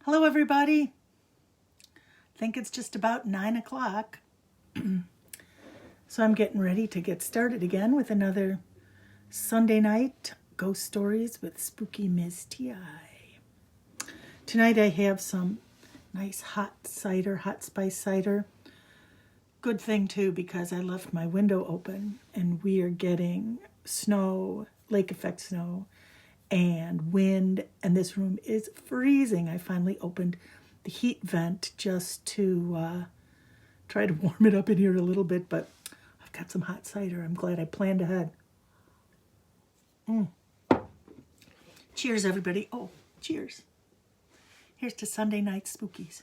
Hello, everybody. I think it's just about 9 o'clock. So I'm getting ready to get started again with another Sunday night ghost stories with spooky Miss T.I. Tonight I have some nice hot spice cider. Good thing too, because I left my window open and we are getting snow, lake effect snow, and wind, and this room is freezing. I finally opened the heat vent just to try to warm it up in here a little bit, but I've got some hot cider. I'm glad I planned ahead. Cheers, everybody. Oh, cheers. Here's to Sunday night spookies.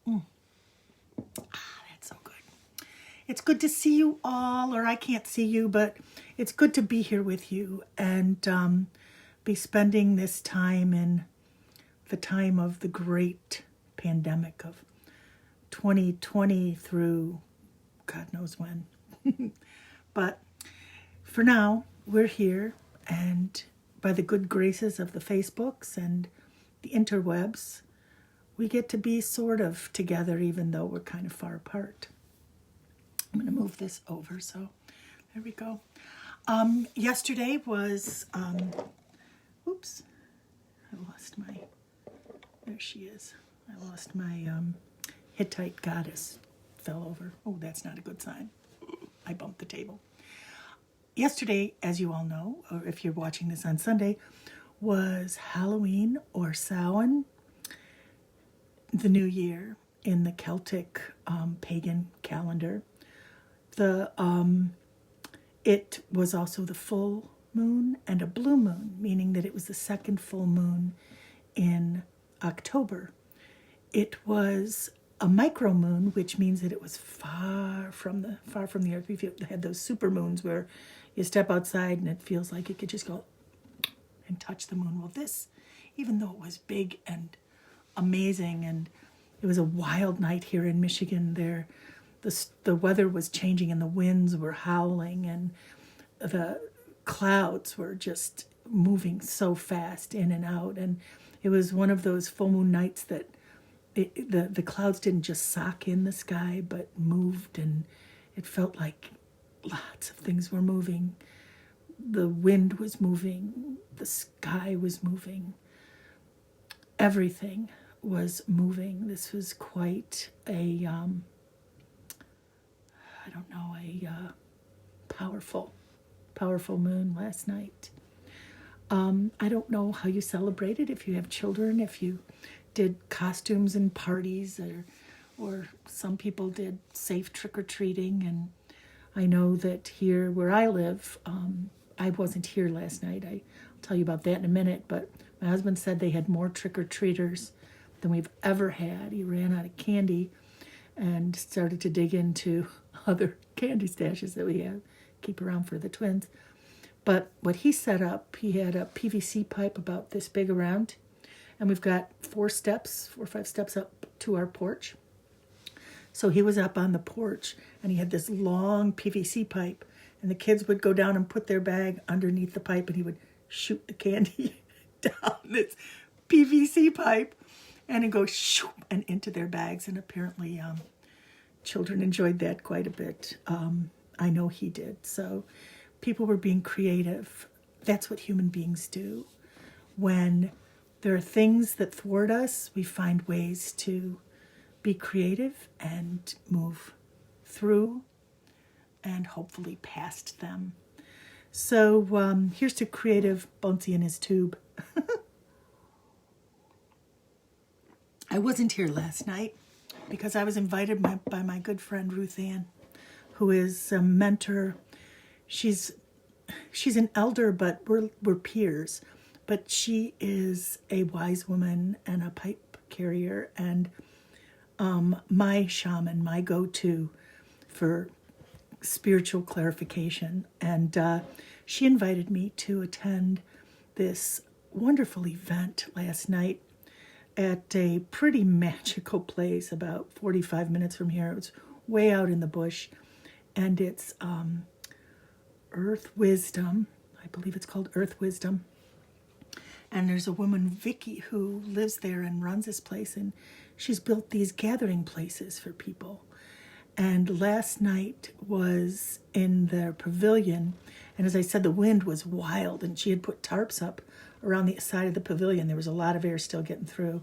That's so good. It's good to see you all, or I can't see you, but it's good to be here with you and be spending this time in the time of the great pandemic of 2020 through God knows when. But for now, we're here, and by the good graces of the Facebooks and the interwebs, we get to be sort of together even though we're kind of far apart. I'm going to move this over, so there we go. Yesterday was, oops, I lost my, there she is. I lost my Hittite goddess, fell over. Oh, that's not a good sign. I bumped the table. Yesterday, as you all know, or if you're watching this on Sunday, was Halloween or Samhain, the new year in the Celtic pagan calendar. It was also the full moon and a blue moon, meaning that it was the second full moon in October. It was a micro moon, which means that it was far from the earth. We had those super moons where you step outside and it feels like it could just go and touch the moon. Well, this, even though it was big and amazing, and it was a wild night here in Michigan, the weather was changing and the winds were howling and the clouds were just moving so fast in and out, and it was one of those full moon nights that the clouds didn't just sock in the sky but moved, and it felt like lots of things were moving. The wind was moving, the sky was moving, everything was moving. This was quite a powerful moon last night. I don't know how you celebrated, if you have children, if you did costumes and parties, or some people did safe trick-or-treating. And I know that here where I live, I wasn't here last night. I'll tell you about that in a minute, but my husband said they had more trick-or-treaters than we've ever had. He ran out of candy and started to dig into other candy stashes that we have, keep around for the twins. But what he set up, he had a PVC pipe about this big around, and we've got 4 or 5 steps up to our porch. So he was up on the porch, and he had this long PVC pipe, and the kids would go down and put their bag underneath the pipe, and he would shoot the candy down this PVC pipe, and it goes shoop and into their bags. And apparently children enjoyed that quite a bit. I know he did. So people were being creative. That's what human beings do. When there are things that thwart us, we find ways to be creative and move through and hopefully past them. So here's to creative Bunsey and his tube. I wasn't here last night because I was invited by my good friend Ruth Ann, who is a mentor. She's an elder, but we're peers. But she is a wise woman and a pipe carrier, and my shaman, my go-to for spiritual clarification. And she invited me to attend this wonderful event last night at a pretty magical place about 45 minutes from here. It was way out in the bush, and it's Earth Wisdom. I believe it's called Earth Wisdom. And there's a woman, Vicky, who lives there and runs this place, and she's built these gathering places for people. And last night was in their pavilion, and as I said, the wind was wild, and she had put tarps up around the side of the pavilion. There was a lot of air still getting through,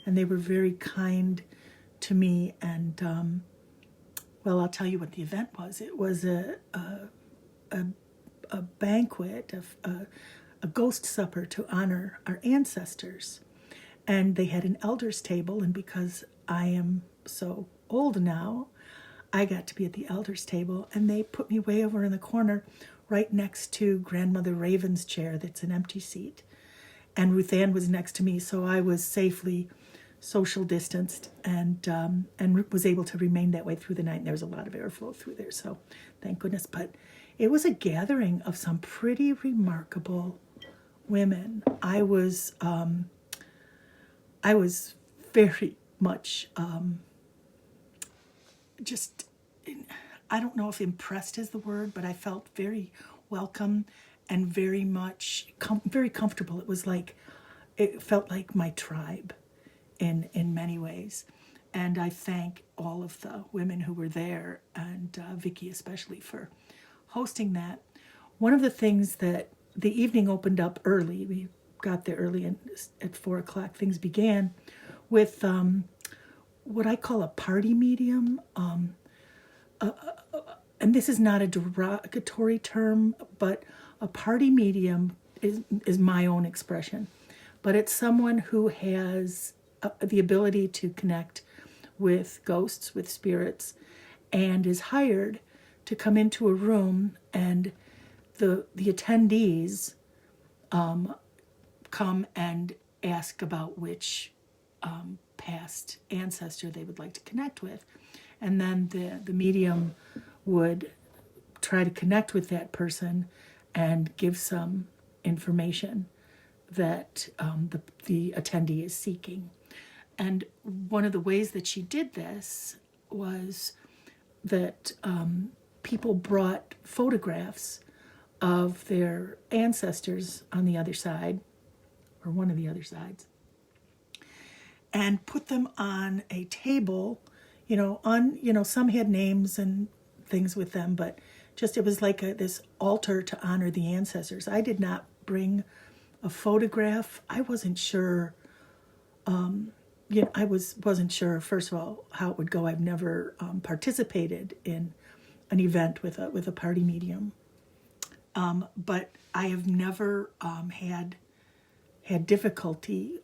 and they were very kind to me. And well, I'll tell you what the event was. It was a banquet, a ghost supper to honor our ancestors. And they had an elders table, and because I am so old now, I got to be at the elders table, and they put me way over in the corner right next to Grandmother Raven's chair that's an empty seat. And Ruth Ann was next to me, so I was safely social distanced and was able to remain that way through the night. And there was a lot of airflow through there, so thank goodness. But it was a gathering of some pretty remarkable women. I was very much just, I don't know if impressed is the word, but I felt very welcome and very much very comfortable. It felt like my tribe in many ways. And I thank all of the women who were there, and Vicky especially, for hosting that. One of the things that the evening opened up early, we got there early, and at 4 o'clock things began with what I call a party medium. And this is not a derogatory term, but a party medium is my own expression. But it's someone who has the ability to connect with ghosts, with spirits, and is hired to come into a room, and the attendees come and ask about which past ancestor they would like to connect with. And then the medium would try to connect with that person and give some information that the attendee is seeking. And one of the ways that she did this was that people brought photographs of their ancestors on the other side, or one of the other sides, and put them on a table. Some had names and things with them, but just it was like this altar to honor the ancestors. I did not bring a photograph. I wasn't sure. I wasn't sure, first of all, how it would go. I've never participated in an event with a party medium, but I have never had difficulty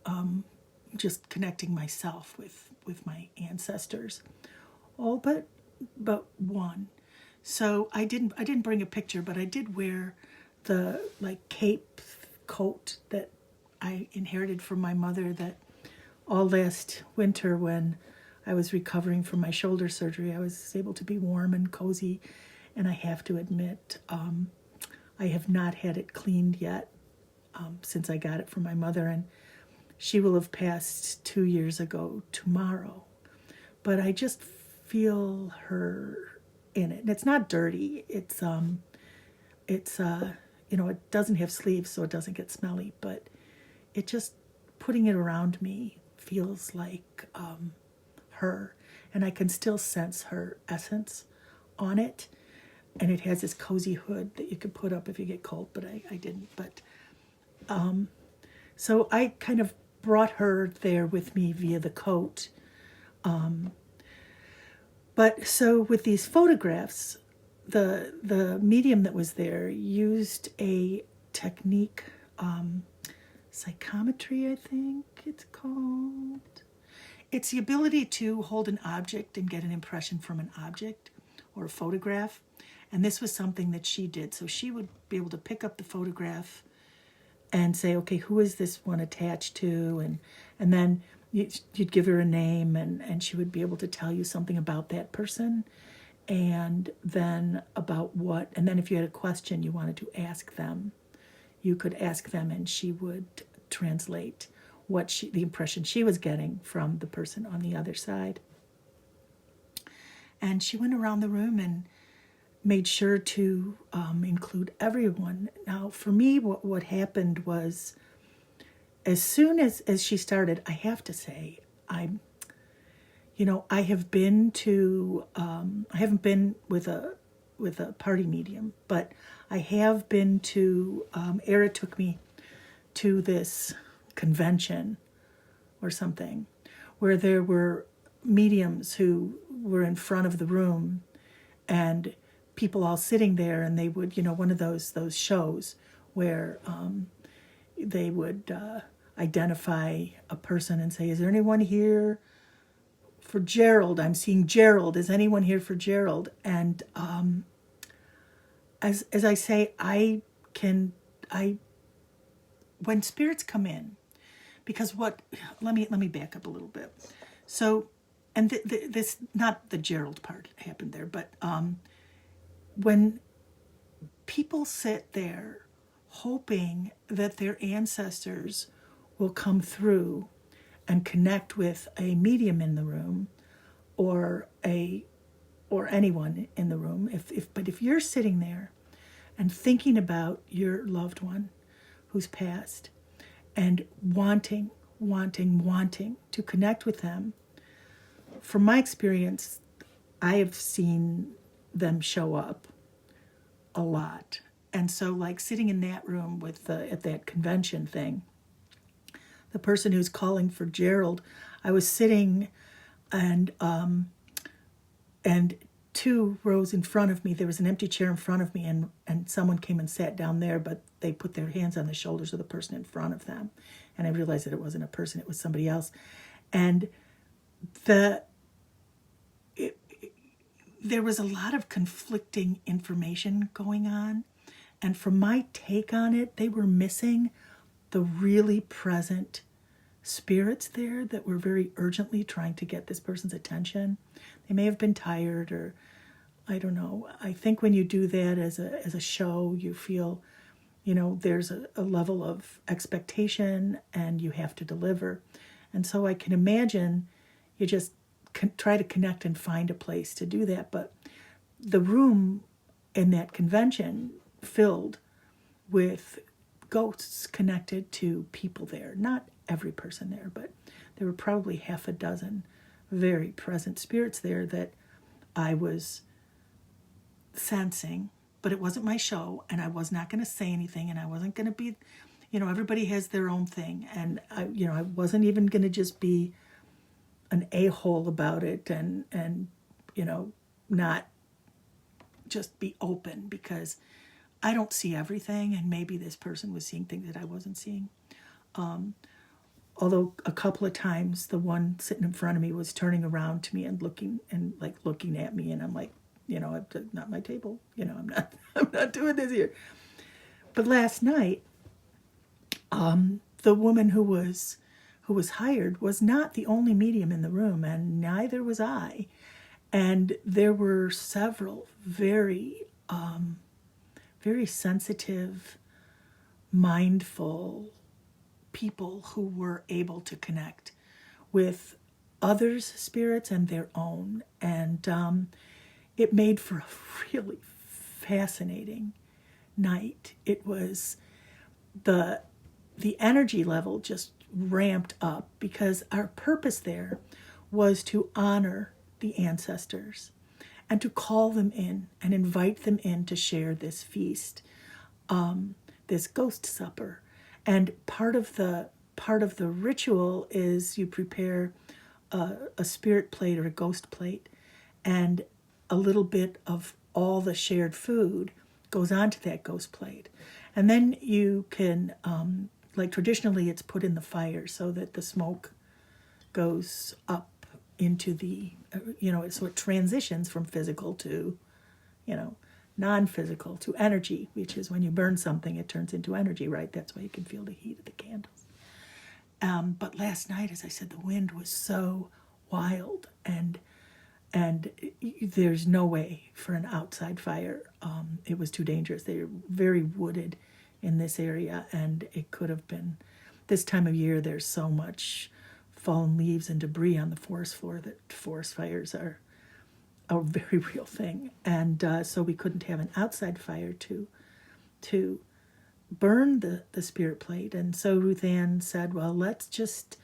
just connecting myself with my ancestors. Oh, but one. So I didn't bring a picture, but I did wear the cape coat that I inherited from my mother, that all last winter when I was recovering from my shoulder surgery, I was able to be warm and cozy. And I have to admit, I have not had it cleaned yet since I got it from my mother, and she will have passed 2 years ago tomorrow. But I just feel her in it. And it's not dirty. It doesn't have sleeves, so it doesn't get smelly, but it just, putting it around me feels like her. And I can still sense her essence on it. And it has this cozy hood that you could put up if you get cold, but I didn't. But so I kind of brought her there with me via the coat. But so with these photographs, the medium that was there used a technique, psychometry, I think it's called. It's the ability to hold an object and get an impression from an object or a photograph. And this was something that she did. So she would be able to pick up the photograph and say, okay, who is this one attached to? And then you'd give her a name, and she would be able to tell you something about that person, and then about what, and then if you had a question you wanted to ask them, you could ask them, and she would translate the impression she was getting from the person on the other side. And she went around the room and made sure to include everyone. Now, for me, what happened was as soon as she started, I have to say, I have been to, I haven't been with a party medium, but I have been to, Era took me to this convention or something where there were mediums who were in front of the room and people all sitting there, and they would, one of those shows where they would identify a person and say, is there anyone here for Gerald? I'm seeing Gerald. Is anyone here for Gerald? And as I say, when spirits come in, because let me back up a little bit. So, and this, not the Gerald part happened there, but when people sit there hoping that their ancestors will come through and connect with a medium in the room or anyone in the room, but if you're sitting there and thinking about your loved one who's passed and wanting to connect with them, from my experience, I have seen them show up a lot. And so, like, sitting in that room with at that convention thing, the person who's calling for Gerald, I was sitting, and 2 rows in front of me, there was an empty chair in front of me, and someone came and sat down there, but they put their hands on the shoulders of the person in front of them. And I realized that it wasn't a person, it was somebody else. And there was a lot of conflicting information going on. And from my take on it, they were missing the really present spirits there that were very urgently trying to get this person's attention. They may have been tired, or I don't know. I think when you do that as a show, you feel, there's a level of expectation and you have to deliver. And so I can imagine you just try to connect and find a place to do that. But the room in that convention filled with ghosts connected to people there. Not every person there, but there were probably half a dozen very present spirits there that I was sensing, but it wasn't my show, and I was not going to say anything, and I wasn't going to be, everybody has their own thing, and I wasn't even going to just be an a-hole about it and not just be open, because I don't see everything, and maybe this person was seeing things that I wasn't seeing. Although a couple of times the one sitting in front of me was turning around to me and looking at me, and I'm like, not my table. I'm not doing this here. But last night, the woman who was hired was not the only medium in the room, and neither was I. And there were several very, very sensitive, mindful people who were able to connect with others' spirits and their own. And it made for a really fascinating night. It was the energy level just ramped up, because our purpose there was to honor the ancestors and to call them in and invite them in to share this feast, this ghost supper. And part of the ritual is you prepare a spirit plate or a ghost plate, and a little bit of all the shared food goes onto that ghost plate. And then you can, traditionally it's put in the fire so that the smoke goes up into the, so it transitions from physical to, non-physical, to energy, which is when you burn something, it turns into energy, right? That's why you can feel the heat of the candles. But last night, as I said, the wind was so wild, and there's no way for an outside fire. It was too dangerous. They were very wooded in this area, and it could have been, this time of year, there's so much fallen leaves and debris on the forest floor that forest fires are a very real thing. And so we couldn't have an outside fire to burn the spirit plate. And so Ruth Ann said, well, let's just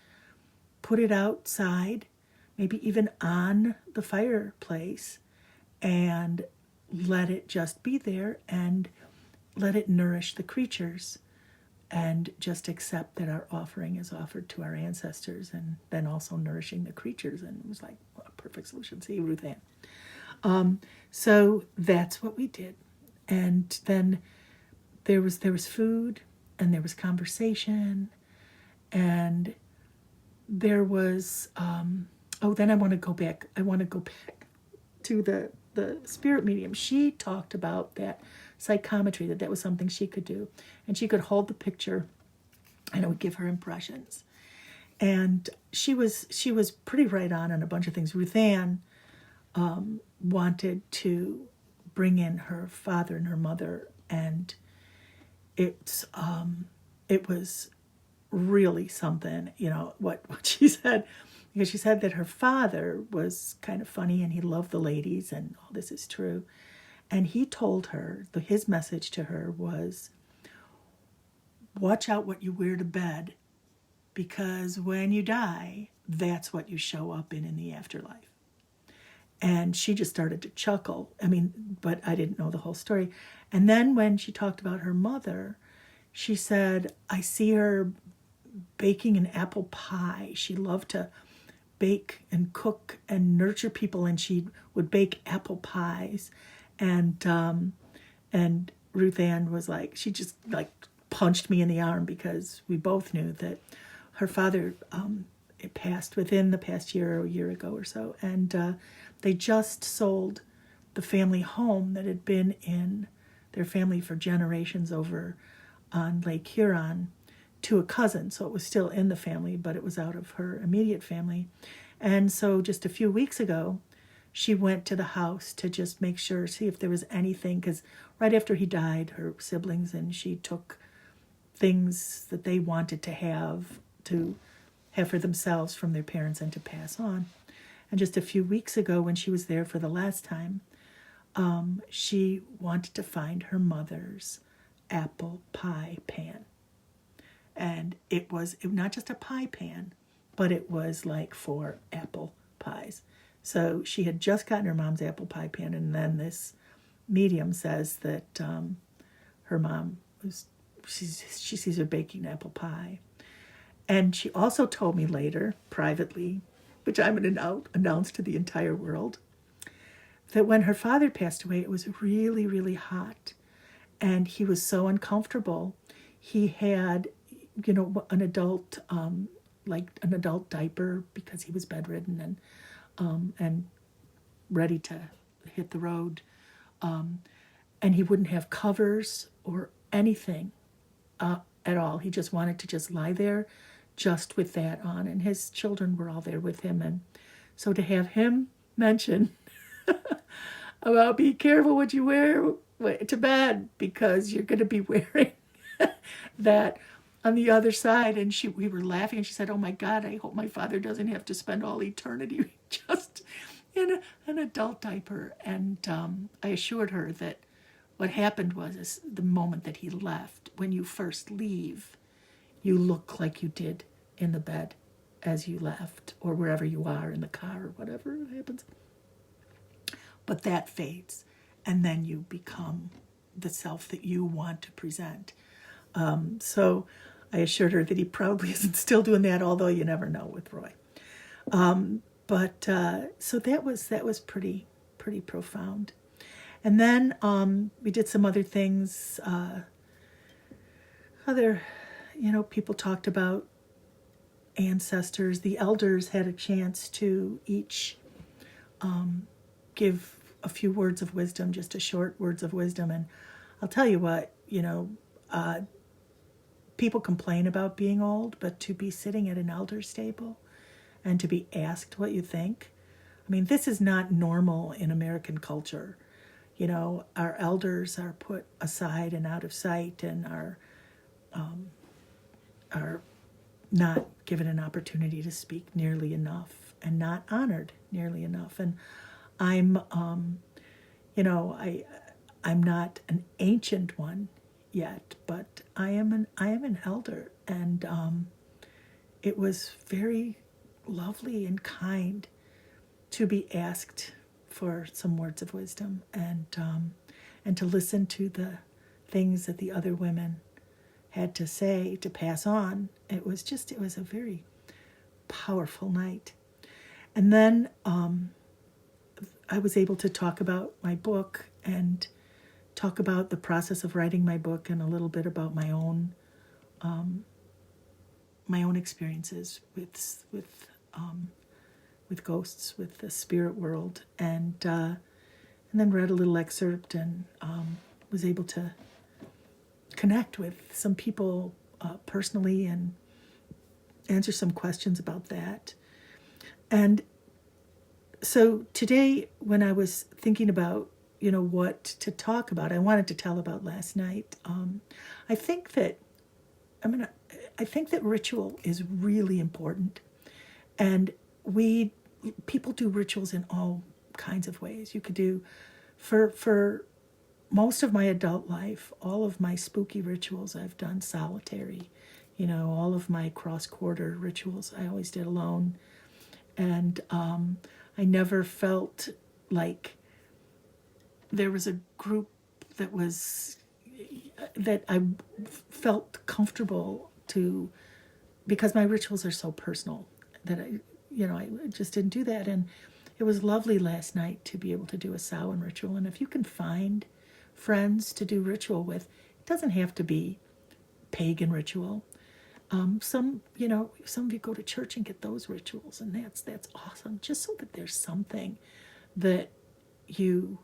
put it outside, maybe even on the fireplace, and let it just be there and let it nourish the creatures, and just accept that our offering is offered to our ancestors, and then also nourishing the creatures. And it was like, well, a perfect solution. See, Ruth Ann. So that's what we did. And then there was food, and there was conversation, and there was then I want to go back to the spirit medium. She talked about that psychometry, that was something she could do, and she could hold the picture and it would give her impressions. And she was pretty right on a bunch of things. Ruth Ann wanted to bring in her father and her mother, and it was really something, what she said, because she said that her father was kind of funny and he loved the ladies, and all this is true. And he told her, his message to her was, watch out what you wear to bed, because when you die, that's what you show up in the afterlife. And she just started to chuckle. But I didn't know the whole story. And then when she talked about her mother, she said, I see her baking an apple pie. She loved to bake and cook and nurture people, and she would bake apple pies. And Ruth Ann was like, she just like punched me in the arm, because we both knew that her father it passed within the past year or a year ago or so, and they just sold the family home that had been in their family for generations over on Lake Huron to a cousin. So it was still in the family, but it was out of her immediate family. And so just a few weeks ago, she went to the house to just make sure, see if there was anything, because right after he died, her siblings and she took things that they wanted to have for themselves from their parents and to pass on. And just a few weeks ago, when she was there for the last time, she wanted to find her mother's apple pie pan. And it was not just a pie pan, but it was like 4 apple pies. So she had just gotten her mom's apple pie pan, and then this medium says that her mom she sees her baking apple pie. And she also told me later, privately, which I'm going to announce to the entire world, that when her father passed away, it was really, really hot. And he was so uncomfortable. He had, an adult, like an adult diaper, because he was bedridden and ready to hit the road. And he wouldn't have covers or anything at all. He just wanted to just lie there just with that on. And his children were all there with him. And so to have him mention about be careful what you wear to bed, because you're going to be wearing that on the other side. And we were laughing, and she said, oh my God, I hope my father doesn't have to spend all eternity just in an adult diaper. And I assured her that what happened was the moment that he left, when you first leave, you look like you did in the bed as you left, or wherever you are, in the car or whatever happens. But that fades, and then you become the self that you want to present. So I assured her that he probably isn't still doing that, although you never know with Roy. So that was pretty profound. And then we did some other things. People talked about ancestors. The elders had a chance to each give a few words of wisdom, just a short words of wisdom. And I'll tell you what, people complain about being old, but to be sitting at an elder's table and to be asked what you think, this is not normal in American culture. Our elders are put aside and out of sight, and are not given an opportunity to speak nearly enough, and not honored nearly enough. And I'm not an ancient one yet, but I am an elder, and it was very lovely and kind to be asked for some words of wisdom, and to listen to the things that the other women had to say to pass on. It was a very powerful night. And then I was able to talk about my book and talk about the process of writing my book, and a little bit about my own experiences with ghosts, with the spirit world, and then read a little excerpt, and was able to connect with some people personally and answer some questions about that. And so today, when I was thinking about, what to talk about, I wanted to tell about last night. I think that ritual is really important, and people do rituals in all kinds of ways. You could do, for most of my adult life, all of my spooky rituals I've done solitary. All of my cross-quarter rituals I always did alone, and I never felt like there was a group that I felt comfortable to, because my rituals are so personal that I just didn't do that. And it was lovely last night to be able to do a Samhain ritual. And if you can find friends to do ritual with, it doesn't have to be pagan ritual. Some of you go to church and get those rituals, and that's awesome. Just so that there's something that you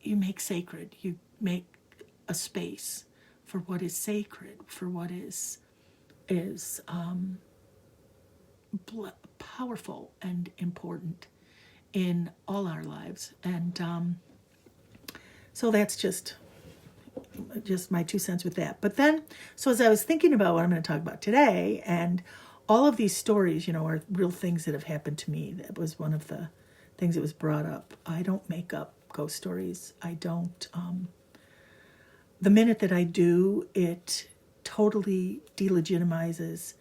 make sacred. You make a space for what is sacred, for what is powerful and important in all our lives. And so that's just my 2 cents with that. But then, so as I was thinking about what I'm going to talk about today, and all of these stories, are real things that have happened to me. That was one of the things that was brought up. I don't make up ghost stories. I don't. The minute that I do, it totally delegitimizes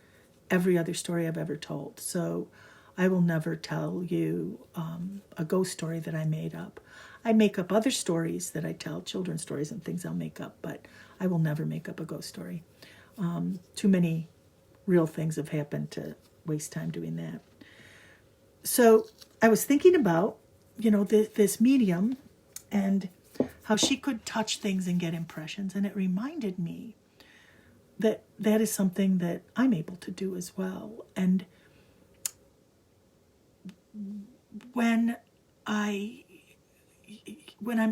every other story I've ever told. So I will never tell you a ghost story that I made up. I make up other stories that I tell, children's stories and things I'll make up, but I will never make up a ghost story. Too many real things have happened to waste time doing that. So I was thinking about, this medium and how she could touch things and get impressions, and it reminded me that is something that I'm able to do as well. And when I'm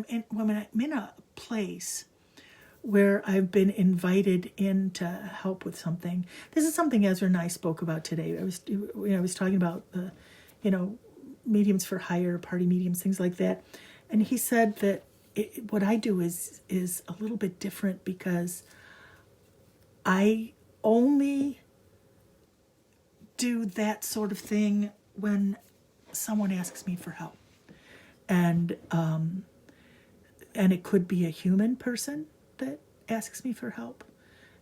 in a place where I've been invited in to help with something, this is something Ezra and I spoke about today. I was talking about the, mediums for hire, party mediums, things like that, and he said that what I do is a little bit different, because I only do that sort of thing when someone asks me for help. And it could be a human person that asks me for help,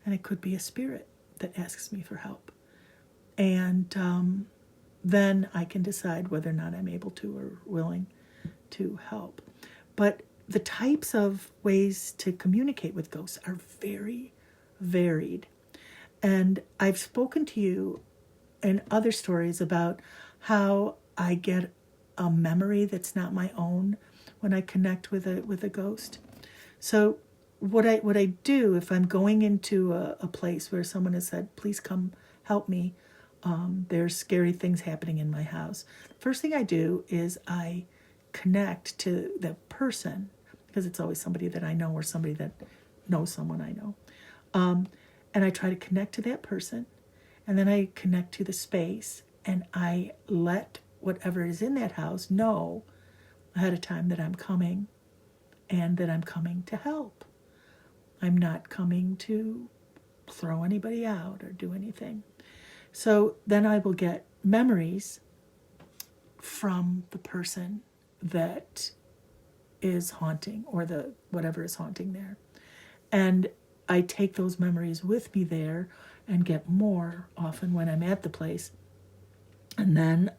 and it could be a spirit that asks me for help. And then I can decide whether or not I'm able to or willing to help. But the types of ways to communicate with ghosts are very varied. And I've spoken to you in other stories about how I get a memory that's not my own when I connect with a ghost. So what I do, if I'm going into a place where someone has said, please come help me, there's scary things happening in my house. First thing I do is I connect to the person, because it's always somebody that I know or somebody that knows someone I know. And I try to connect to that person, and then I connect to the space, and I let whatever is in that house know ahead of time that I'm coming, and that I'm coming to help. I'm not coming to throw anybody out or do anything. So then I will get memories from the person that is haunting, or the whatever is haunting there. And I take those memories with me there and get more often when I'm at the place. And then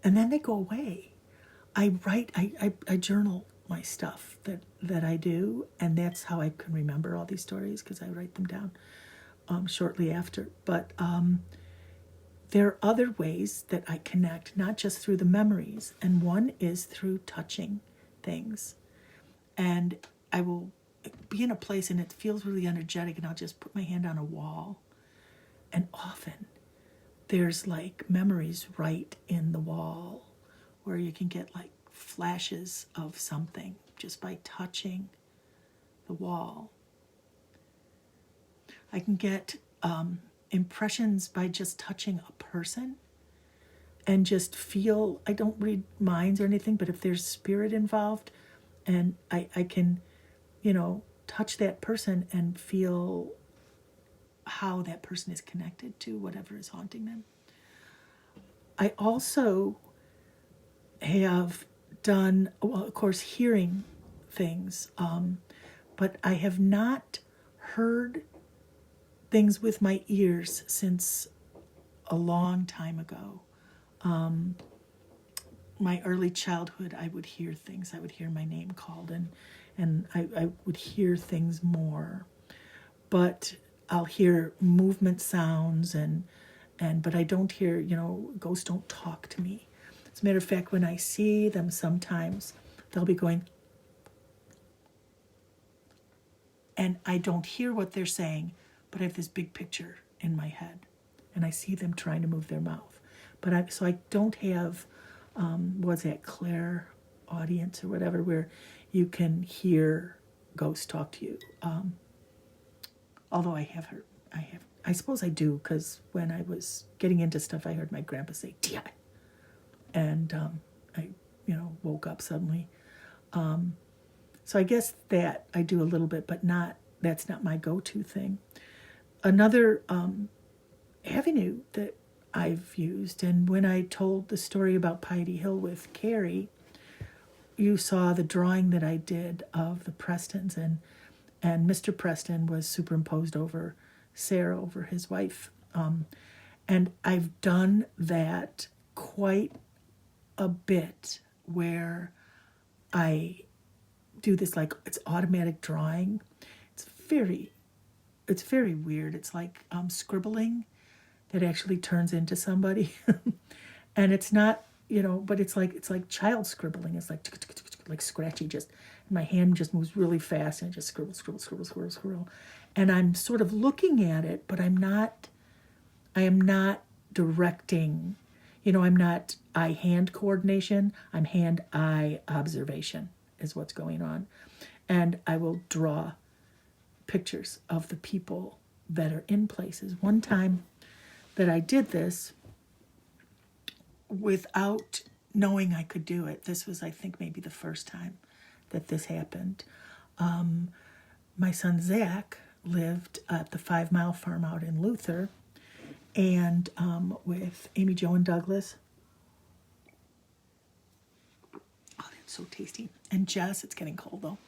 they go away. I write, I journal my stuff that I do, and that's how I can remember all these stories, because I write them down shortly after. But there are other ways that I connect, not just through the memories, and one is through touching things. And I will be in a place and it feels really energetic, and I'll just put my hand on a wall, and often there's like memories right in the wall where you can get like flashes of something just by touching the wall. I can get impressions by just touching a person and just feel. I don't read minds or anything, but if there's spirit involved, and I can, touch that person and feel how that person is connected to whatever is haunting them. I also have done, well, of course, hearing things, but I have not heard things with my ears since a long time ago. My early childhood, I would hear things. I would hear my name called, and I would hear things more. But I'll hear movement sounds, but I don't hear, ghosts don't talk to me. As a matter of fact, when I see them sometimes, they'll be going, and I don't hear what they're saying, but I have this big picture in my head, and I see them trying to move their mouth. So I don't have, what's that, clair audience or whatever, where you can hear ghosts talk to you. Although I suppose I do, because when I was getting into stuff, I heard my grandpa say, "Tia," and I, woke up suddenly. So I guess that I do a little bit, but that's not my go-to thing. Another avenue that I've used, and when I told the story about Piety Hill with Carrie, you saw the drawing that I did of the Prestons, and Mr. Preston was superimposed over Sarah, over his wife. And I've done that quite a bit, where I do this, like, it's automatic drawing. It's very weird. It's like scribbling that actually turns into somebody. And it's not, but it's like child scribbling. It's like scratchy, just, and my hand just moves really fast, and I just scribble. And I'm sort of looking at it, but I am not directing. I'm not eye-hand coordination. I'm hand-eye observation is what's going on. And I will draw pictures of the people that are in places. One time that I did this without knowing I could do it, this was, I think, maybe the first time that this happened. My son Zach lived at the 5 Mile Farm out in Luther, and with Amy, Jo, and Douglas. Oh, that's so tasty. And Jess, it's getting cold though.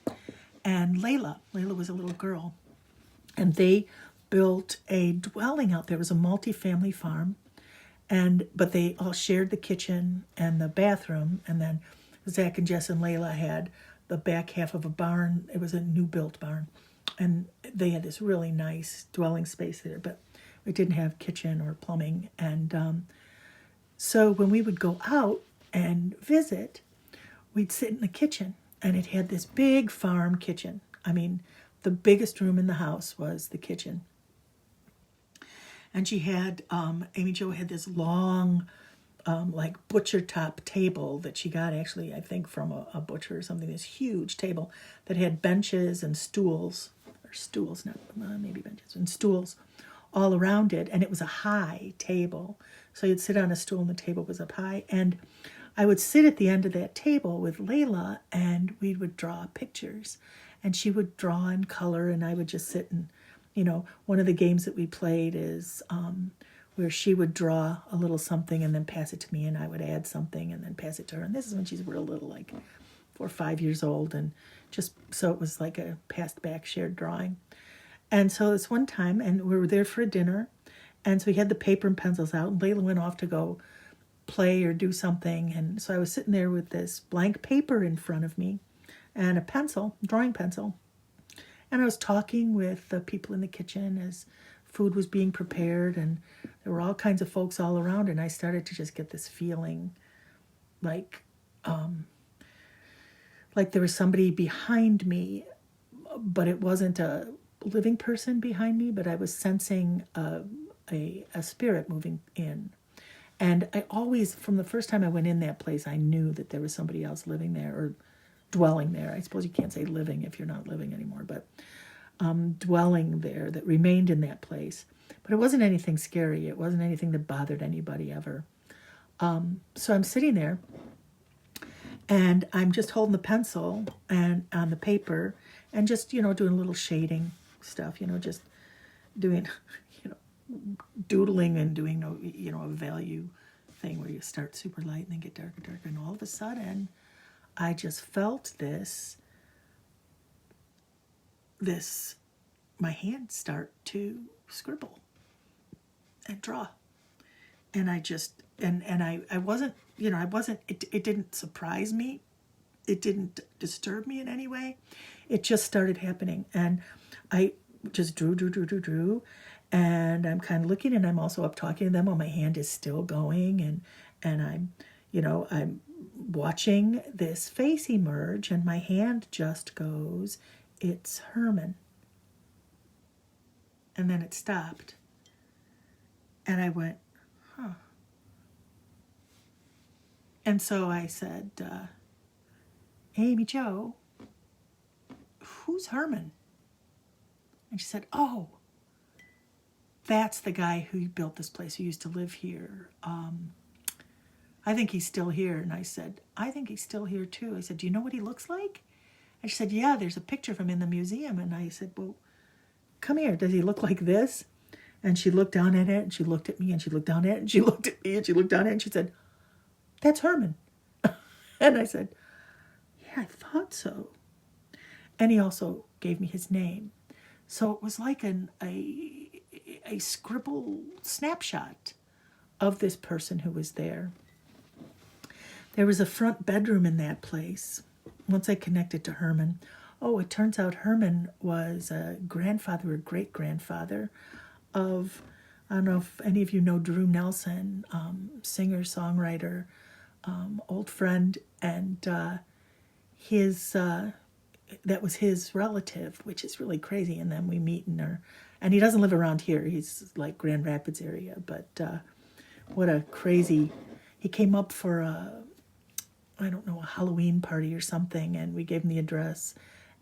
And Layla was a little girl. And they built a dwelling out there. It was a multi-family farm. But they all shared the kitchen and the bathroom. And then Zach and Jess and Layla had the back half of a barn. It was a new built barn. And they had this really nice dwelling space there, but it didn't have kitchen or plumbing. And so when we would go out and visit, we'd sit in the kitchen, and it had this big farm kitchen. I mean, the biggest room in the house was the kitchen. And she had, Amy Jo had this long, like butcher top table that she got, actually, I think, from a butcher or something. This huge table that had benches and stools, maybe benches and stools all around it. And it was a high table. So you'd sit on a stool and the table was up high. And I would sit at the end of that table with Layla, and we would draw pictures. And she would draw in color, and I would just sit and, one of the games that we played is where she would draw a little something and then pass it to me, and I would add something and then pass it to her. And this is when she's real little, like 4 or 5 years old, and just so it was like a passed back shared drawing. And so this one time, and we were there for a dinner, and so we had the paper and pencils out, and Layla went off to go play or do something. And so I was sitting there with this blank paper in front of me and a pencil, drawing pencil. And I was talking with the people in the kitchen as food was being prepared, and there were all kinds of folks all around, and I started to just get this feeling like there was somebody behind me, but it wasn't a living person behind me, but I was sensing a spirit moving in. And I always, from the first time I went in that place, I knew that there was somebody else living there or dwelling there. I suppose you can't say living if you're not living anymore, but dwelling there that remained in that place. But it wasn't anything scary. It wasn't anything that bothered anybody ever. So I'm sitting there, and I'm just holding the pencil and on the paper and just, doing a little shading stuff, just doing, doodling and doing, a value thing where you start super light and then get darker, darker. And all of a sudden, I just felt my hand start to scribble and draw. And I just, and I wasn't, it didn't surprise me. It didn't disturb me in any way. It just started happening. And I just drew. And I'm kind of looking, and I'm also up talking to them while my hand is still going. And I'm, I'm watching this face emerge, and my hand just goes, "It's Herman." And then it stopped. And I went, huh. And so I said, "Amy Jo, who's Herman?" And she said, "Oh, that's the guy who built this place, who used to live here. I think he's still here." And I said, "I think he's still here too." I said, "Do you know what he looks like?" And she said, "Yeah, there's a picture of him in the museum." And I said, "Well, come here. Does he look like this?" And she looked down at it, and she looked at me, and she looked down at it, and she looked at me, and she looked down at it, and she said, "That's Herman." And I said, "Yeah, I thought so." And he also gave me his name. So it was like a scribble snapshot of this person who was there. There was a front bedroom in that place. Once I connected to Herman, it turns out Herman was a grandfather or great-grandfather of, I don't know if any of you know Drew Nelson, singer, songwriter, old friend, and that was his relative, which is really crazy. And then we meet and he doesn't live around here. He's like Grand Rapids area, but what a crazy, he came up for a Halloween party or something, and we gave him the address,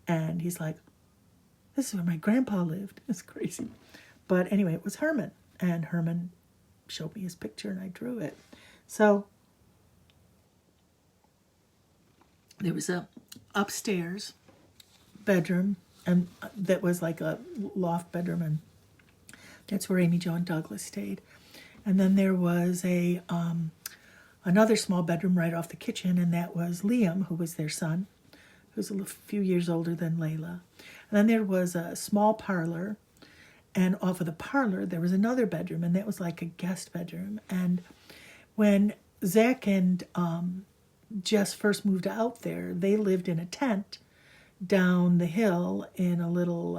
and he's like, "This is where my grandpa lived." It's crazy. But anyway, it was Herman, and Herman showed me his picture, and I drew it. So there was a upstairs bedroom, and that was like a loft bedroom, and that's where Amy Jo and Douglas stayed. And then there was another small bedroom right off the kitchen, and that was Liam, who was their son, who's a few years older than Layla. And then there was a small parlor, and off of the parlor there was another bedroom, and that was like a guest bedroom. And when Zach and Jess first moved out there, they lived in a tent down the hill in a little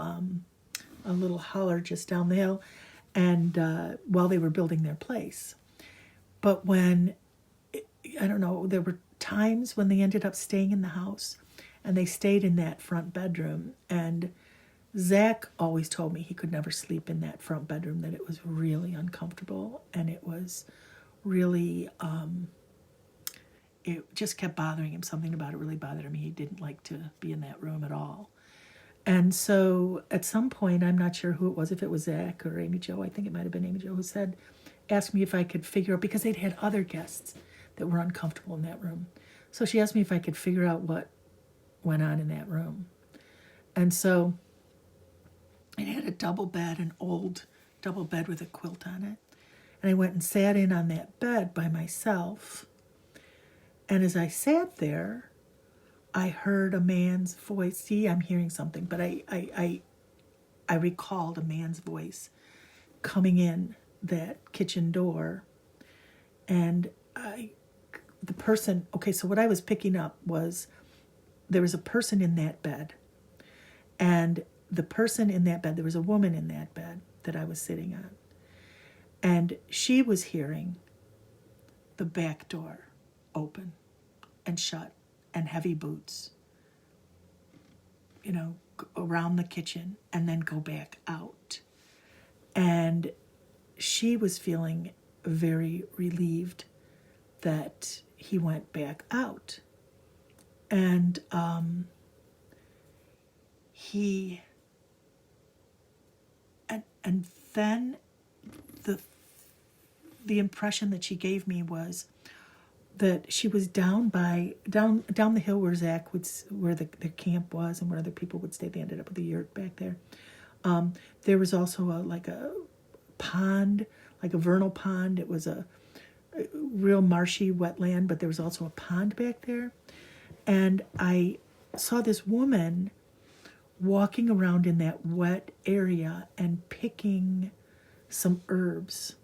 holler just down the hill, and while they were building their place. But there were times when they ended up staying in the house, and they stayed in that front bedroom. And Zach always told me he could never sleep in that front bedroom, that it was really uncomfortable, and it was really, it just kept bothering him. Something about it really bothered him. He didn't like to be in that room at all. And so at some point, I'm not sure who it was, if it was Zach or Amy Jo, I think it might have been Amy Jo, who asked me if I could figure out, because they'd had other guests that were uncomfortable in that room. So she asked me if I could figure out what went on in that room. And so it had a double bed, an old double bed with a quilt on it. And I went and sat in on that bed by myself. And as I sat there, I heard a man's voice. See, I'm hearing something, but I recalled a man's voice coming in that kitchen door, and the person. Okay, so what I was picking up was there was a person in that bed, and the person in that bed, there was a woman in that bed that I was sitting on, and she was hearing the back door open and shut, and heavy boots, around the kitchen and then go back out. And she was feeling very relieved that he went back out. And and then the impression that she gave me was that she was down the hill where Zach where the camp was and where other people would stay. They ended up with a yurt back there. There was also a pond, like a vernal pond. It was a real marshy wetland, but there was also a pond back there. And I saw this woman walking around in that wet area and picking some herbs.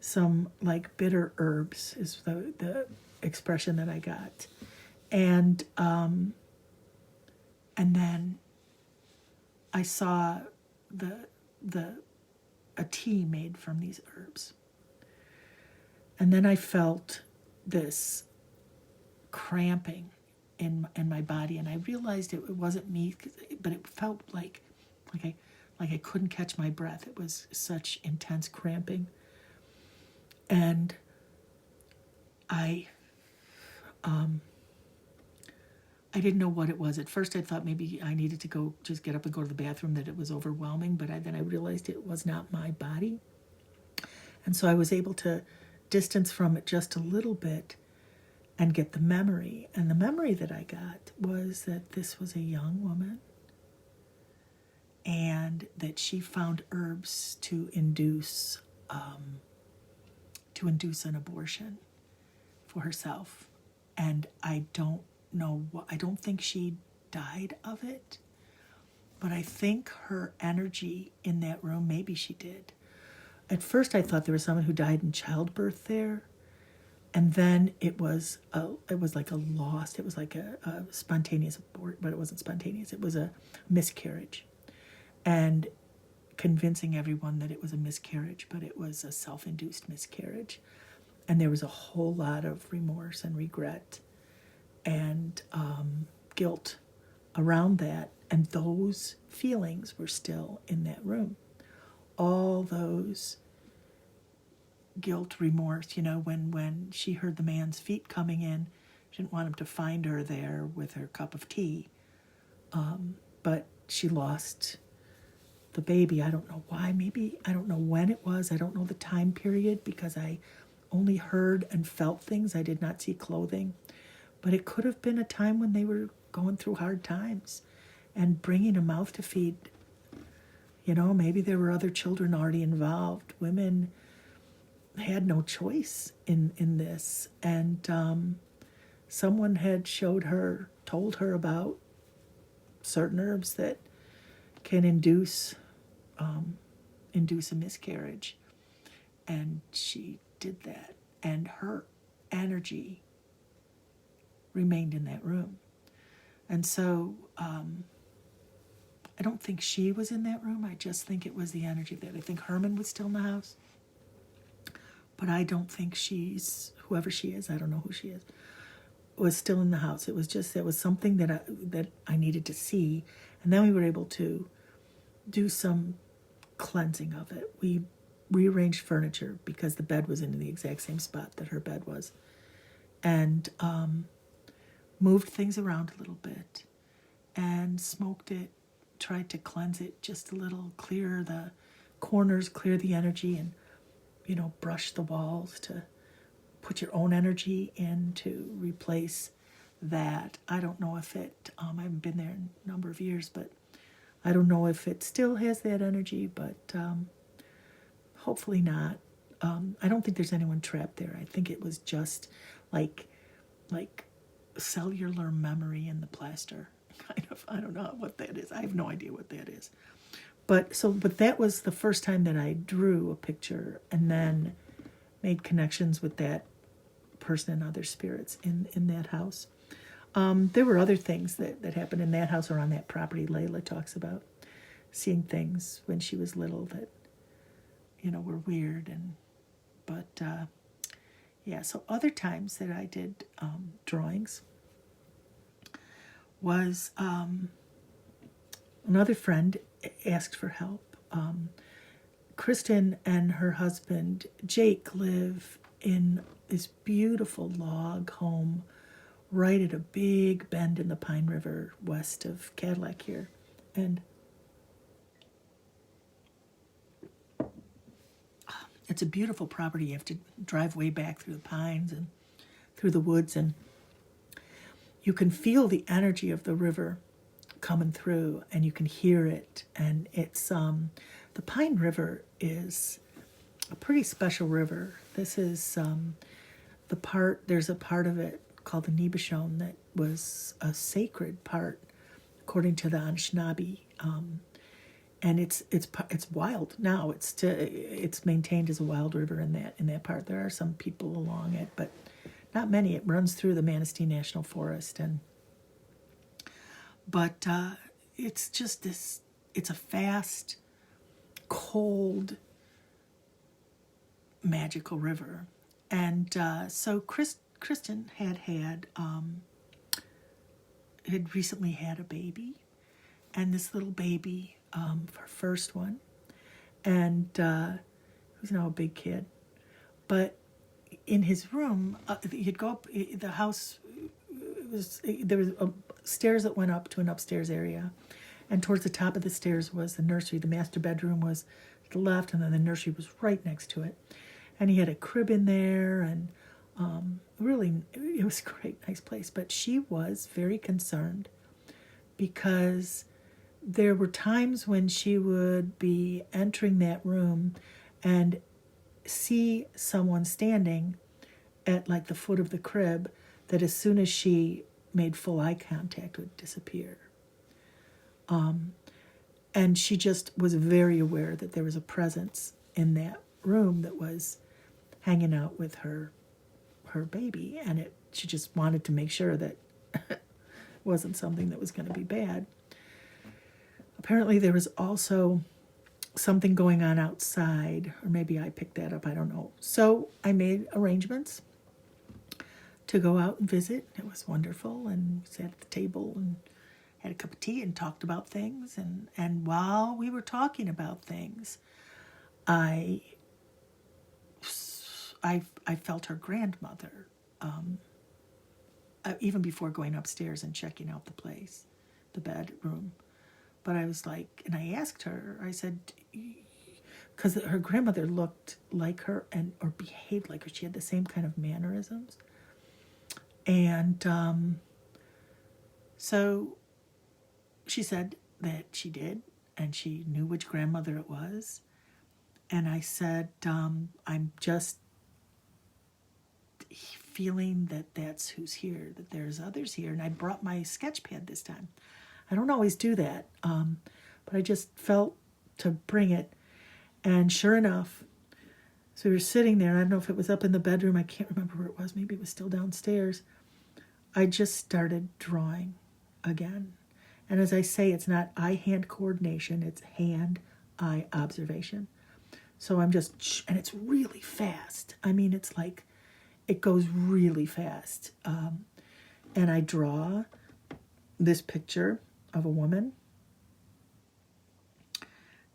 Some like bitter herbs is the expression that I got. And then I saw a tea made from these herbs. And then I felt this cramping in my body, and I realized it wasn't me, but it felt like I couldn't catch my breath. It was such intense cramping. And I didn't know what it was. At first I thought maybe I needed to just get up and go to the bathroom, that it was overwhelming, but then I realized it was not my body. And so I was able to distance from it just a little bit and get the memory. And the memory that I got was that this was a young woman and that she found herbs to induce an abortion for herself. And I don't know I don't think she died of it, but I think her energy in that room, maybe she did. At first I thought there was someone who died in childbirth there, and then it was like a lost, it was like a spontaneous abort, but it wasn't spontaneous, it was a miscarriage. And convincing everyone that it was a miscarriage, but it was a self-induced miscarriage. And there was a whole lot of remorse and regret and guilt around that. And those feelings were still in that room. All those guilt, remorse, when she heard the man's feet coming in, she didn't want him to find her there with her cup of tea. But she lost the baby. I don't know why. Maybe, I don't know when it was. I don't know the time period because I only heard and felt things. I did not see clothing. But it could have been a time when they were going through hard times and bringing a mouth to feed. Maybe there were other children already involved. Women had no choice in this. And someone had told her about certain herbs that can induce a miscarriage. And she did that. And her energy remained in that room. And so I don't think she was in that room. I just think it was the energy of that. I think Herman was still in the house. But I don't think whoever she is, I don't know who she is, was still in the house. It was something that I needed to see. And then we were able to do some cleansing of it. We rearranged furniture because the bed was in the exact same spot that her bed was. And moved things around a little bit and smoked it, tried to cleanse it just a little, clear the corners, clear the energy, and, brush the walls to put your own energy in to replace that. I don't know if it, I haven't been there in a number of years, but I don't know if it still has that energy, but hopefully not. I don't think there's anyone trapped there. I think it was just like cellular memory in the plaster. Kind of, I don't know what that is. I have no idea what that is. But that was the first time that I drew a picture and then made connections with that person and other spirits in that house. There were other things that happened in that house or on that property. Layla talks about seeing things when she was little that, were weird. Yeah, so other times that I did drawings was another friend asked for help. Kristen and her husband, Jake, live in this beautiful log home right at a big bend in the Pine River west of Cadillac here. And it's a beautiful property. You have to drive way back through the pines and through the woods, and you can feel the energy of the river coming through, and you can hear it. And it's the Pine River is a pretty special river. This is there's a part of it called the Nibishon that was a sacred part according to the Anishinaabe, and it's wild now. It's maintained as a wild river in that part. There are some people along it, but not many. It runs through the Manistee National Forest, but it's just this. It's a fast, cold, magical river, and so Kristen had recently had a baby, and this little baby, her first one, and who's now a big kid, but in his room, he'd go up. The house there was stairs that went up to an upstairs area, and towards the top of the stairs was the nursery. The master bedroom was to the left, and then the nursery was right next to it. And he had a crib in there, and really, it was a great, nice place. But she was very concerned because there were times when she would be entering that room and see someone standing at like the foot of the crib that as soon as she made full eye contact would disappear. And she just was very aware that there was a presence in that room that was hanging out with her baby, and she just wanted to make sure that it wasn't something that was going to be bad. Apparently there was also something going on outside, or maybe I picked that up, I don't know. So I made arrangements to go out and visit. It was wonderful, and we sat at the table and had a cup of tea and talked about things. And while we were talking about things, I felt her grandmother, even before going upstairs and checking out the place, the bedroom. But I was like, and I asked her, I said, because her grandmother looked like her or behaved like her. She had the same kind of mannerisms. And so she said that she did, and she knew which grandmother it was. And I said, I'm just feeling that that's who's here, that there's others here. And I brought my sketch pad this time. I don't always do that, but I just felt to bring it. And sure enough, so we were sitting there. I don't know if it was up in the bedroom. I can't remember where it was. Maybe it was still downstairs. I just started drawing again. And as I say, it's not eye-hand coordination. It's hand-eye observation. So I'm just, and it's really fast. I mean, it's like, it goes really fast. And I draw this picture of a woman.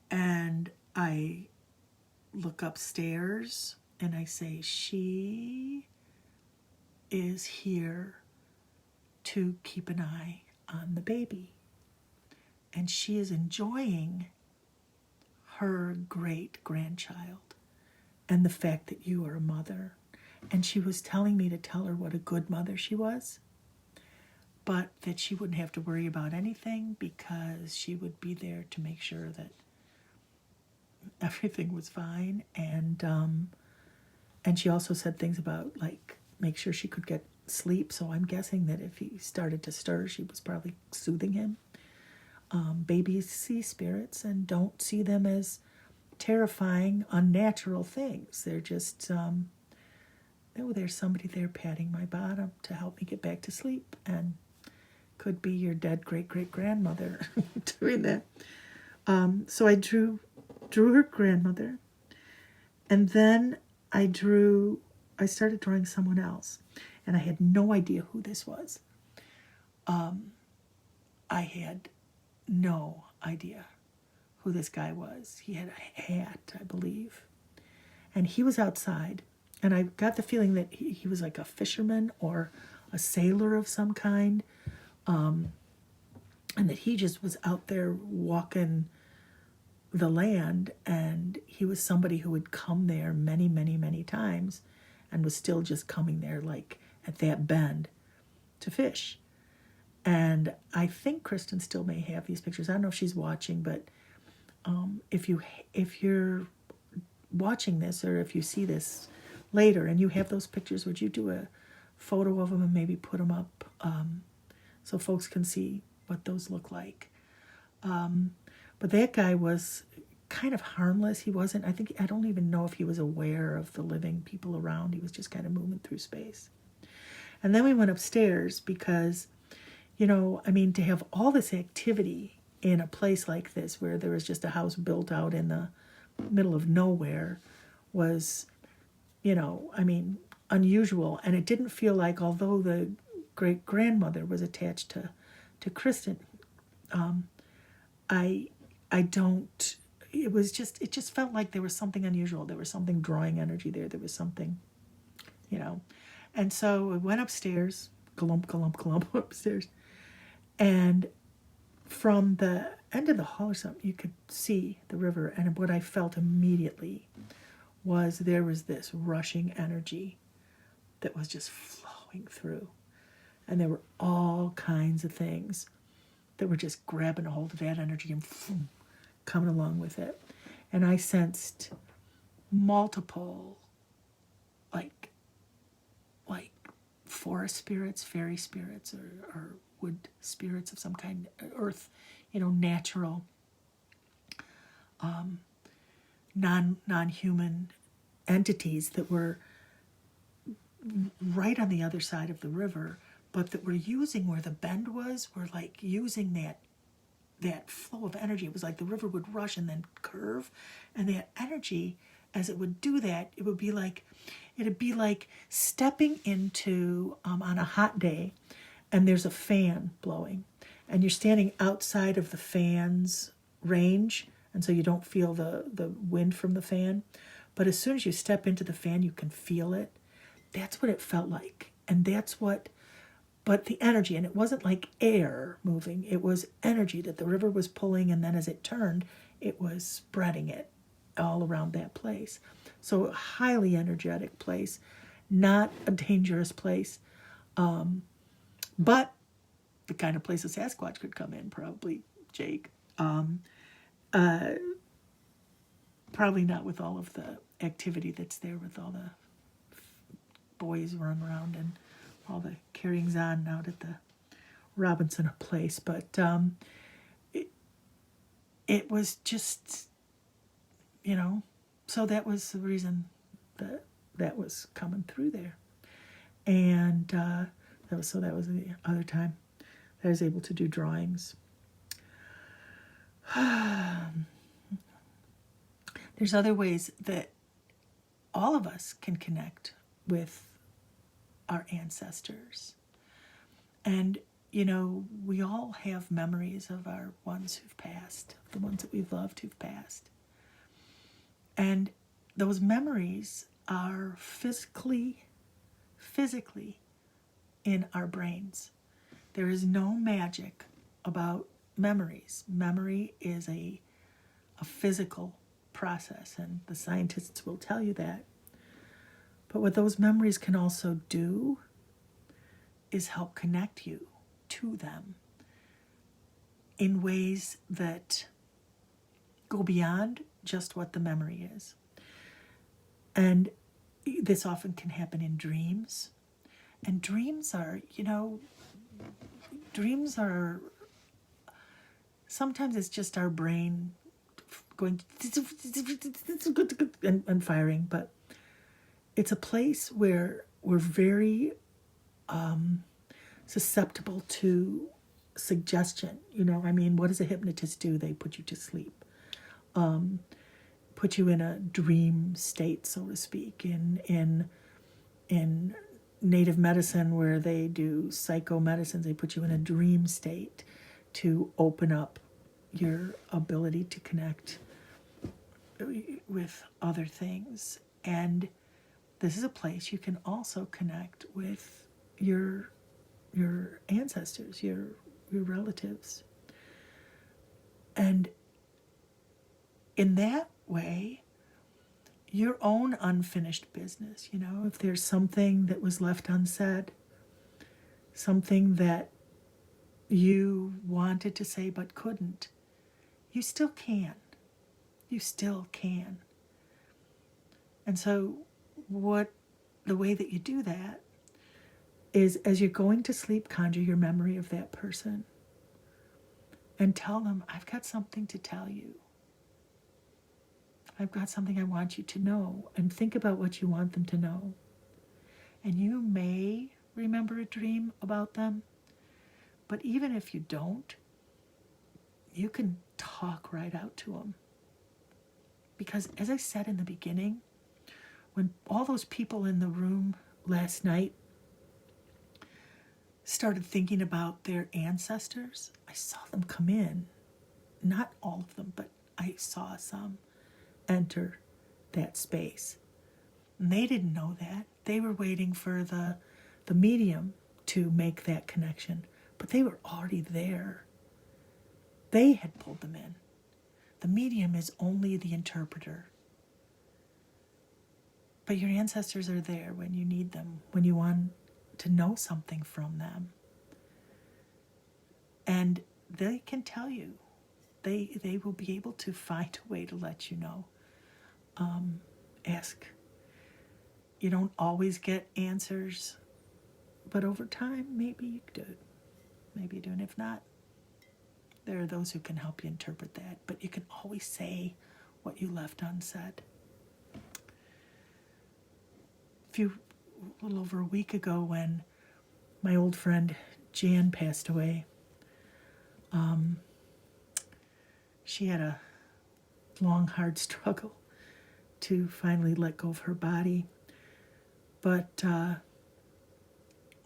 And I look upstairs and I say, she is here to keep an eye on the baby. And she is enjoying her great-grandchild and the fact that you are a mother. And she was telling me to tell her what a good mother she was, but that she wouldn't have to worry about anything because she would be there to make sure that everything was fine. And she also said things about, like, make sure she could get sleep, so I'm guessing that if he started to stir, she was probably soothing him. Babies see spirits and don't see them as terrifying, unnatural things. They're just, oh, there's somebody there patting my bottom to help me get back to sleep, and could be your dead great-great-grandmother doing that. So I drew her grandmother, and then I started drawing someone else, and I had no idea who this was. I had no idea who this guy was. He had a hat, I believe, and he was outside, and I got the feeling that he was like a fisherman or a sailor of some kind, and that he just was out there walking the land, and he was somebody who would come there many, many, many times and was still just coming there like at that bend to fish. And I think Kristen still may have these pictures. I don't know if she's watching, but if you're watching this, or if you see this later and you have those pictures, would you do a photo of them and maybe put them up so folks can see what those look like? But that guy was kind of harmless. He wasn't, I don't even know if he was aware of the living people around. He was just kind of moving through space. And then we went upstairs because, to have all this activity in a place like this where there was just a house built out in the middle of nowhere was, unusual. And it didn't feel like, although the great-grandmother was attached to Kristen, it just felt like there was something unusual. There was something drawing energy there. There was something, And so we went upstairs, glump upstairs. And from the end of the hall or something, you could see the river. And what I felt immediately was there was this rushing energy that was just flowing through. And there were all kinds of things that were just grabbing a hold of that energy and coming along with it. And I sensed multiple, like forest spirits, fairy spirits, or wood spirits of some kind, earth, natural, non-human entities that were right on the other side of the river, but that were using where the bend was, were like using that flow of energy. It was like the river would rush and then curve, and that energy, as it would do that, it'd be like stepping into on a hot day, and there's a fan blowing, and you're standing outside of the fan's range, and so you don't feel the wind from the fan. But as soon as you step into the fan, you can feel it. That's what it felt like, and but the energy, and it wasn't like air moving, it was energy that the river was pulling, and then as it turned, it was spreading it all around that place. So a highly energetic place, not a dangerous place, but the kind of place a Sasquatch could come in, probably, Jake. Probably not with all of the activity that's there, with all the boys running around and all the carryings on out at the Robinson place. But it was just, so that was the reason that was coming through there. And that was the other time that I was able to do drawings. There's other ways that all of us can connect with our ancestors. And, we all have memories of our ones who've passed, the ones that we've loved who've passed. And those memories are physically in our brains. There is no magic about memories. Memory is a physical process, and the scientists will tell you that. But what those memories can also do is help connect you to them in ways that go beyond just what the memory is. And this often can happen in dreams. And dreams are, sometimes it's just our brain going and firing, but it's a place where we're very susceptible to suggestion. What does a hypnotist do? They put you to sleep, put you in a dream state, so to speak. In native medicine, where they do psychomedicines, they put you in a dream state to open up your ability to connect with other things. And this is a place you can also connect with your ancestors, your relatives. And in that way, your own unfinished business, if there's something that was left unsaid, something that you wanted to say but couldn't, you still can. You still can. And so the way that you do that is, as you're going to sleep, conjure your memory of that person and tell them, I've got something to tell you. I've got something I want you to know, and think about what you want them to know. And you may remember a dream about them, but even if you don't, you can talk right out to them. Because as I said in the beginning, when all those people in the room last night started thinking about their ancestors, I saw them come in. Not all of them, but I saw some enter that space. And they didn't know that. They were waiting for the medium to make that connection. But they were already there. They had pulled them in. The medium is only the interpreter. But your ancestors are there when you need them, when you want to know something from them. And they can tell you. They will be able to find a way to let you know. Ask. You don't always get answers, but over time, maybe you do. Maybe you do, and if not, there are those who can help you interpret that. But you can always say what you left unsaid. A little over a week ago, when my old friend Jan passed away, she had a long, hard struggle to finally let go of her body. But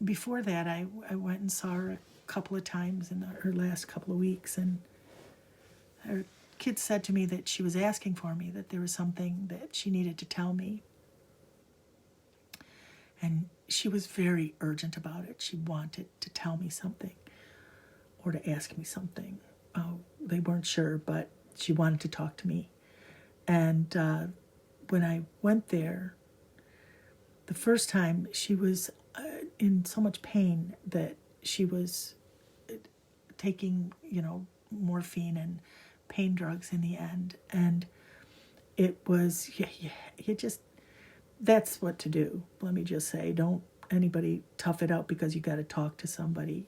before that, I went and saw her a couple of times in her last couple of weeks, and her kids said to me that she was asking for me, that there was something that she needed to tell me. And she was very urgent about it. She wanted to tell me something or to ask me something. They weren't sure, but she wanted to talk to me. And when I went there, the first time, she was in so much pain that she was taking, morphine and pain drugs in the end. And it was, that's what to do. Let me just say, don't anybody tough it out because you got to talk to somebody.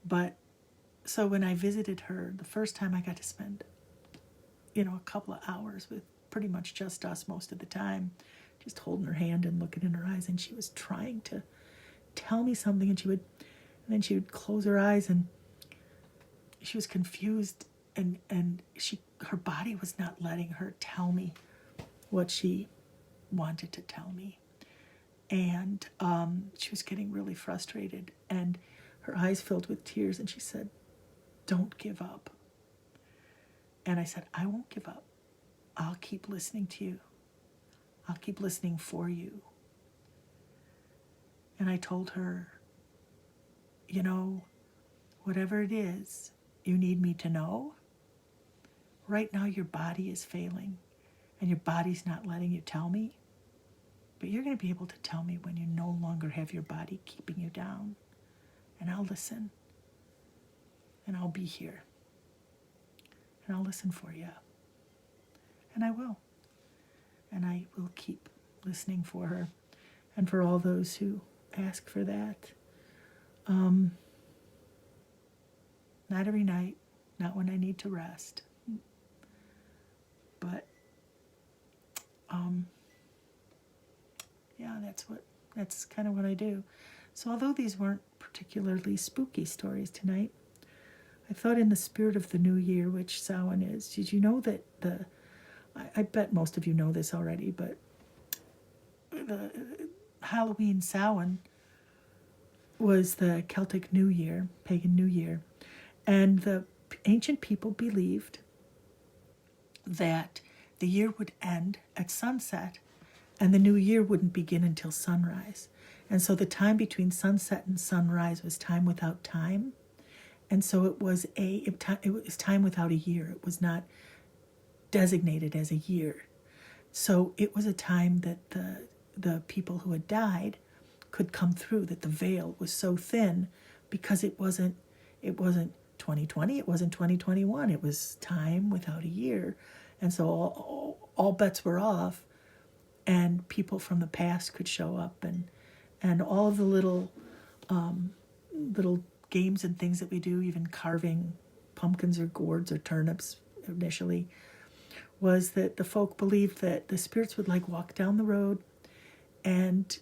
But so when I visited her, the first time, I got to spend, a couple of hours with pretty much just us most of the time, just holding her hand and looking in her eyes. And she was trying to tell me something, and then she would close her eyes, and she was confused, and her body was not letting her tell me what she wanted to tell me. And she was getting really frustrated, and her eyes filled with tears, and she said, "Don't give up." And I said, "I won't give up. I'll keep listening to you. I'll keep listening for you." And I told her, whatever it is you need me to know, right now your body is failing, and your body's not letting you tell me. But you're going to be able to tell me when you no longer have your body keeping you down. And I'll listen. And I'll be here. And I'll listen for you. And I will. And I will keep listening for her. and for all those who ask for that. Not every night, not when I need to rest, but yeah, that's kind of what I do. So although these weren't particularly spooky stories tonight, I thought in the spirit of the new year, which Samhain is, did you know that I bet most of you know this already, but the Halloween Samhain was the Celtic New Year, pagan New Year, and the ancient people believed that the year would end at sunset and the new year wouldn't begin until sunrise. And so the time between sunset and sunrise was time without time. And so it was time without a year. It was not designated as a year. So it was a time that the people who had died could come through, that the veil was so thin because it wasn't 2020, it wasn't 2021, it was time without a year. And so all bets were off, and people from the past could show up, and all of the little games and things that we do, even carving pumpkins or gourds or turnips initially, was that the folk believed that the spirits would like walk down the road, and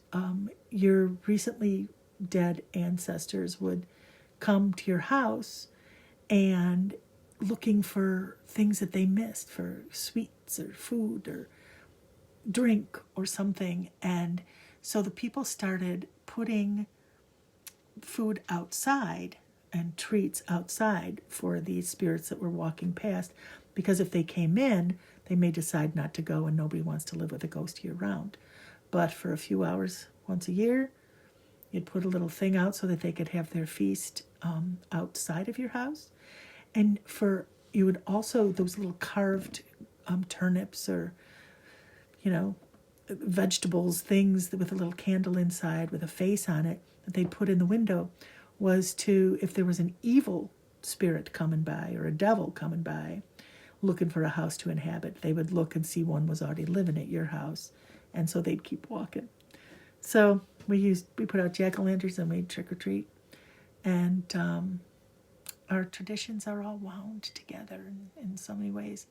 your recently dead ancestors would come to your house and looking for things that they missed, for sweets or food or drink or something. And so the people started putting food outside and treats outside for these spirits that were walking past, because if they came in, they may decide not to go, and nobody wants to live with a ghost year round. But for a few hours once a year, you'd put a little thing out so that they could have their feast outside of your house. And you would also, those little carved turnips or, vegetables, things with a little candle inside with a face on it that they'd put in the window, was to, if there was an evil spirit coming by or a devil coming by looking for a house to inhabit, they would look and see one was already living at your house, and so they'd keep walking. So we put out jack-o'-lanterns and we trick-or-treat, and our traditions are all wound together in so many ways.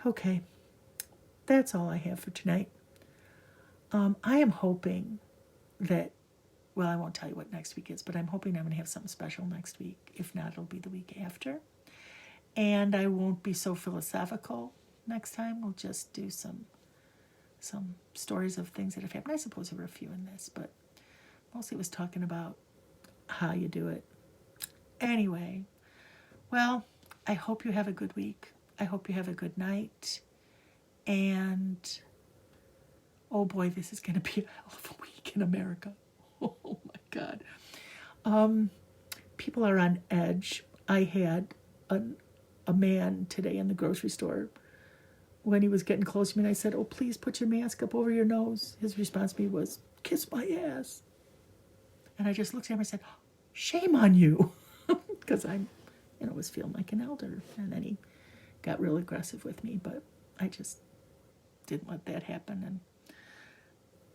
Okay, that's all I have for tonight. I am hoping that, well, I won't tell you what next week is, but I'm hoping I'm going to have something special next week. If not, it'll be the week after. And I won't be so philosophical next time. We'll just do some stories of things that have happened. I suppose there were a few in this, but mostly it was talking about how you do it. Anyway, well, I hope you have a good week. I hope you have a good night. And, oh boy, this is going to be a hell of a week in America. Oh my God. People are on edge. I had a man today in the grocery store. When he was getting close to me, and I said, "Oh, please put your mask up over your nose." His response to me was, "Kiss my ass." And I just looked at him and said, "Shame on you." Because I was feeling like an elder. And then he got real aggressive with me, but I just didn't let that happen. And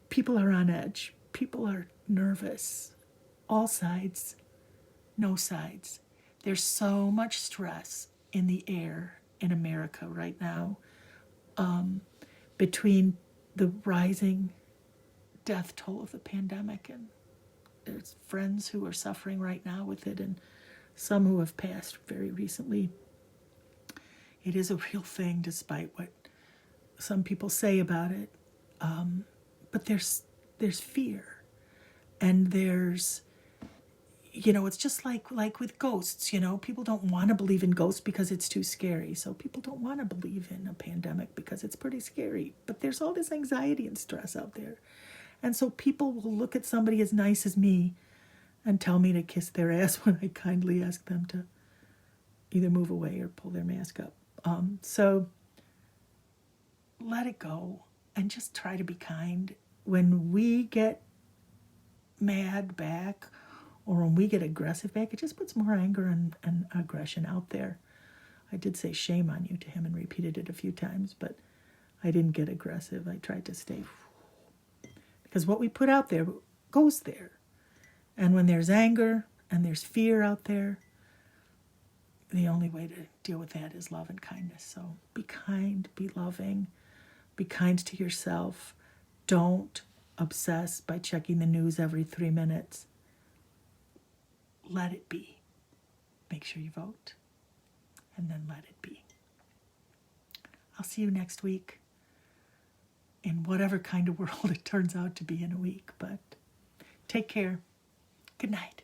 people are on edge. People are nervous. All sides, no sides. There's so much stress in the air in America right now, between the rising death toll of the pandemic, and there's friends who are suffering right now with it, and some who have passed very recently. It is a real thing, despite what some people say about it. But there's fear, and there's, it's just like with ghosts. People don't want to believe in ghosts because it's too scary. So people don't want to believe in a pandemic because it's pretty scary. But there's all this anxiety and stress out there. And so people will look at somebody as nice as me and tell me to kiss their ass when I kindly ask them to either move away or pull their mask up. So let it go and just try to be kind. When we get mad back, or when we get aggressive back, it just puts more anger and aggression out there. I did say shame on you to him and repeated it a few times, but I didn't get aggressive. I tried to stay Because what we put out there goes there. And when there's anger and there's fear out there, the only way to deal with that is love and kindness. So be kind, be loving, be kind to yourself. Don't obsess by checking the news every 3 minutes. Let it be. Make sure you vote, and then let it be. I'll see you next week in whatever kind of world it turns out to be in a week. But take care. Good night.